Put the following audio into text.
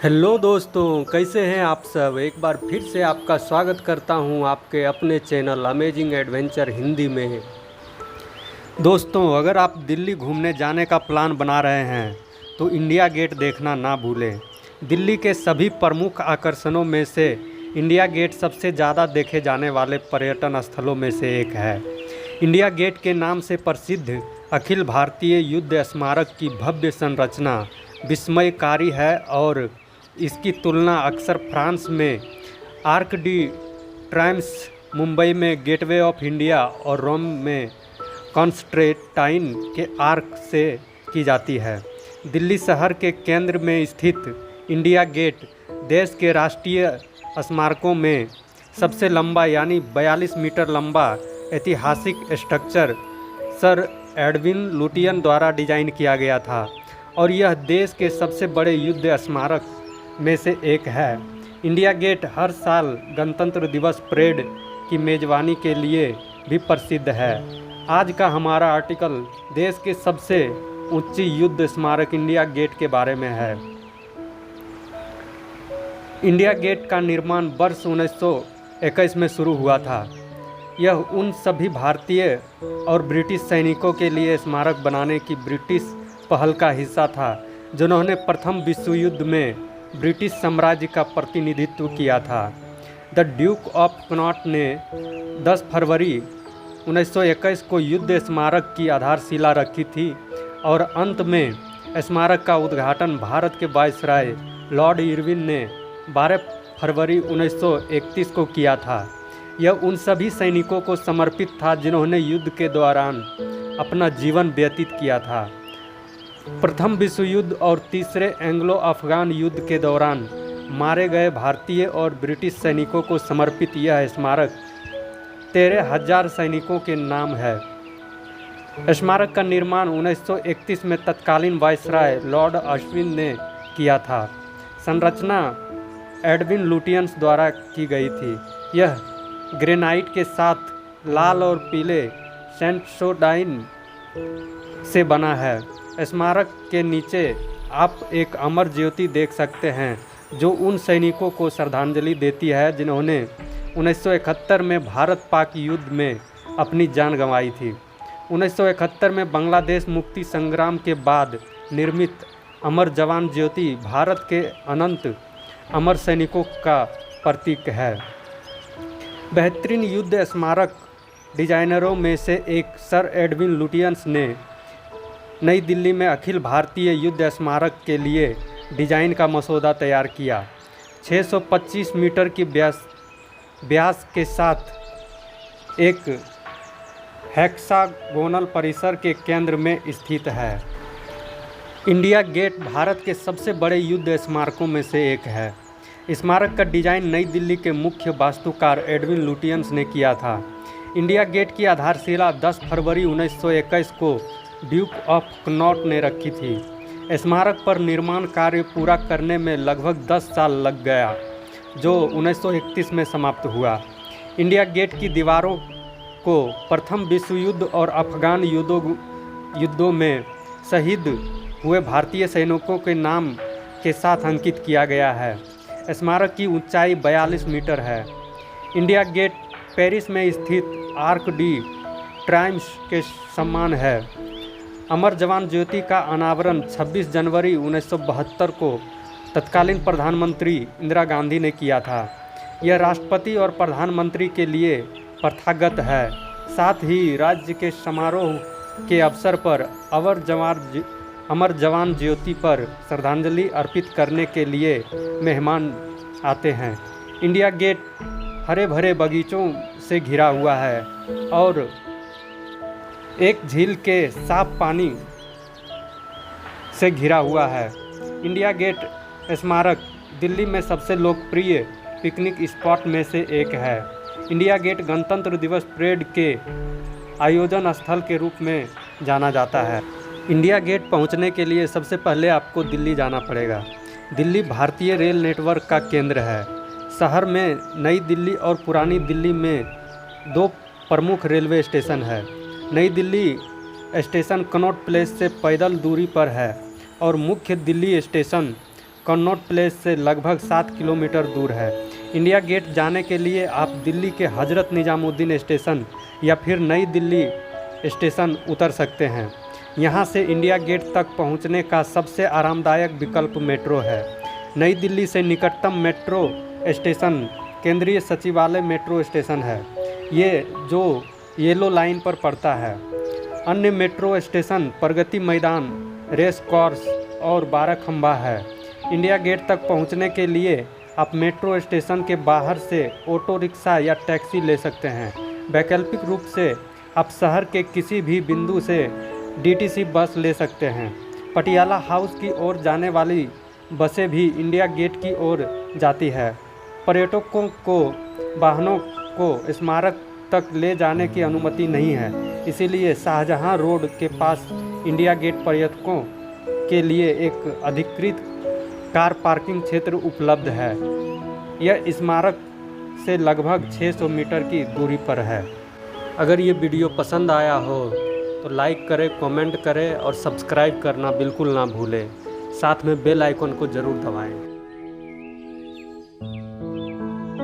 Hello दोस्तों, कैसे हैं आप सब। एक बार फिर से आपका स्वागत करता हूं आपके अपने चैनल अमेजिंग एडवेंचर हिंदी में। दोस्तों, अगर आप दिल्ली घूमने जाने का प्लान बना रहे हैं तो इंडिया गेट देखना ना भूलें। दिल्ली के सभी प्रमुख आकर्षणों में से इंडिया गेट सबसे ज़्यादा देखे जाने वाले पर्यटन स्थलों में से एक है। इंडिया गेट के नाम से प्रसिद्ध अखिल भारतीय युद्ध स्मारक की भव्य संरचना विस्मयकारी है और इसकी तुलना अक्सर फ्रांस में आर्क डी ट्रायम्फ, मुंबई में गेटवे ऑफ इंडिया और रोम में कॉन्स्टेंटाइन के आर्क से की जाती है। दिल्ली शहर के केंद्र में स्थित इंडिया गेट देश के राष्ट्रीय स्मारकों में सबसे लंबा यानी 42 मीटर लंबा ऐतिहासिक स्ट्रक्चर सर एडविन लुटियन द्वारा डिजाइन किया गया था और यह देश के सबसे बड़े युद्ध स्मारक में से एक है। इंडिया गेट हर साल गणतंत्र दिवस परेड की मेज़बानी के लिए भी प्रसिद्ध है। आज का हमारा आर्टिकल देश के सबसे ऊंची युद्ध स्मारक इंडिया गेट के बारे में है। इंडिया गेट का निर्माण वर्ष 1921 में शुरू हुआ था। यह उन सभी भारतीय और ब्रिटिश सैनिकों के लिए स्मारक बनाने की ब्रिटिश पहल का हिस्सा था जिन्होंने प्रथम विश्व युद्ध में ब्रिटिश साम्राज्य का प्रतिनिधित्व किया था। द ड्यूक ऑफ कनॉट ने 10 फरवरी 1921 को युद्ध स्मारक की आधारशिला रखी थी और अंत में स्मारक का उद्घाटन भारत के वायसराय लॉर्ड इरविन ने 12 फरवरी 1931 को किया था। यह उन सभी सैनिकों को समर्पित था जिन्होंने युद्ध के दौरान अपना जीवन व्यतीत किया था। प्रथम विश्व युद्ध और तीसरे एंग्लो अफगान युद्ध के दौरान मारे गए भारतीय और ब्रिटिश सैनिकों को समर्पित यह स्मारक 13,000 सैनिकों के नाम है। स्मारक का निर्माण 1931 में तत्कालीन वायसराय लॉर्ड अश्विन ने किया था। संरचना एडविन लुटियंस द्वारा की गई थी। यह ग्रेनाइट के साथ लाल और पीले सेंटसोडाइन से बना है। स्मारक के नीचे आप एक अमर ज्योति देख सकते हैं जो उन सैनिकों को श्रद्धांजलि देती है जिन्होंने 1971 में भारत पाक युद्ध में अपनी जान गंवाई थी। 1971 में बांग्लादेश मुक्ति संग्राम के बाद निर्मित अमर जवान ज्योति भारत के अनंत अमर सैनिकों का प्रतीक है। बेहतरीन युद्ध स्मारक डिजाइनरों में से एक सर एडविन लुटियंस ने नई दिल्ली में अखिल भारतीय युद्ध स्मारक के लिए डिजाइन का मसौदा तैयार किया। 625 मीटर की व्यास के साथ एक हेक्सागोनल परिसर के केंद्र में स्थित है। इंडिया गेट भारत के सबसे बड़े युद्ध स्मारकों में से एक है। स्मारक का डिजाइन नई दिल्ली के मुख्य वास्तुकार एडविन लुटियंस ने किया था। इंडिया गेट की आधारशिला 10 फरवरी 1921 को ड्यूक ऑफ कनॉट ने रखी थी। स्मारक पर निर्माण कार्य पूरा करने में लगभग 10 साल लग गया जो 1931 में समाप्त हुआ। इंडिया गेट की दीवारों को प्रथम विश्व युद्ध और अफगान युद्धों में शहीद हुए भारतीय सैनिकों के नाम के साथ अंकित किया गया है। स्मारक की ऊंचाई 42 मीटर है। इंडिया गेट पेरिस में स्थित आर्क डी ट्रायम्फ के समान है। अमर जवान ज्योति का अनावरण 26 जनवरी 1972 को तत्कालीन प्रधानमंत्री इंदिरा गांधी ने किया था। यह राष्ट्रपति और प्रधानमंत्री के लिए प्रथागत है। साथ ही राज्य के समारोह के अवसर पर अमर जवान ज्योति पर श्रद्धांजलि अर्पित करने के लिए मेहमान आते हैं। इंडिया गेट हरे भरे बगीचों से घिरा हुआ है और एक झील के साफ पानी से घिरा हुआ है। इंडिया गेट स्मारक दिल्ली में सबसे लोकप्रिय पिकनिक स्पॉट में से एक है। इंडिया गेट गणतंत्र दिवस परेड के आयोजन स्थल के रूप में जाना जाता है। इंडिया गेट पहुंचने के लिए सबसे पहले आपको दिल्ली जाना पड़ेगा। दिल्ली भारतीय रेल नेटवर्क का केंद्र है। शहर में नई दिल्ली और पुरानी दिल्ली में 2 प्रमुख रेलवे स्टेशन है। नई दिल्ली स्टेशन कनॉट प्लेस से पैदल दूरी पर है और मुख्य दिल्ली स्टेशन कन्नॉट प्लेस से लगभग 7 किलोमीटर दूर है। इंडिया गेट जाने के लिए आप दिल्ली के हज़रत निज़ामुद्दीन स्टेशन या फिर नई दिल्ली स्टेशन उतर सकते हैं। यहाँ से इंडिया गेट तक पहुँचने का सबसे आरामदायक विकल्प मेट्रो है। नई दिल्ली से निकटतम मेट्रो स्टेशन केंद्रीय सचिवालय मेट्रो स्टेशन है, ये जो येलो लाइन पर पड़ता है। अन्य metro station Pragati Maidan, race course और 12 खंबा है। इंडिया गेट तक पहुंचने के लिए आप मेट्रो स्टेशन के बाहर से ऑटो रिक्शा या टैक्सी ले सकते हैं। वैकल्पिक रूप से आप शहर के किसी भी बिंदु से डीटीसी बस ले सकते हैं। पटियाला हाउस की ओर जाने वाली बसें भी इंडिया गेट की ओर जाती है। पर्यटकों को वाहनों को स्मारक तक ले जाने की अनुमति नहीं है, इसीलिए शाहजहां रोड के पास इंडिया गेट पर्यटकों के लिए एक अधिकृत कार पार्किंग क्षेत्र उपलब्ध है। यह स्मारक से लगभग 600 मीटर की दूरी पर है। अगर ये वीडियो पसंद आया हो तो लाइक करें, कमेंट करें और सब्सक्राइब करना बिल्कुल ना भूलें। साथ में बेल आइकन को ज़रूर दबाएं।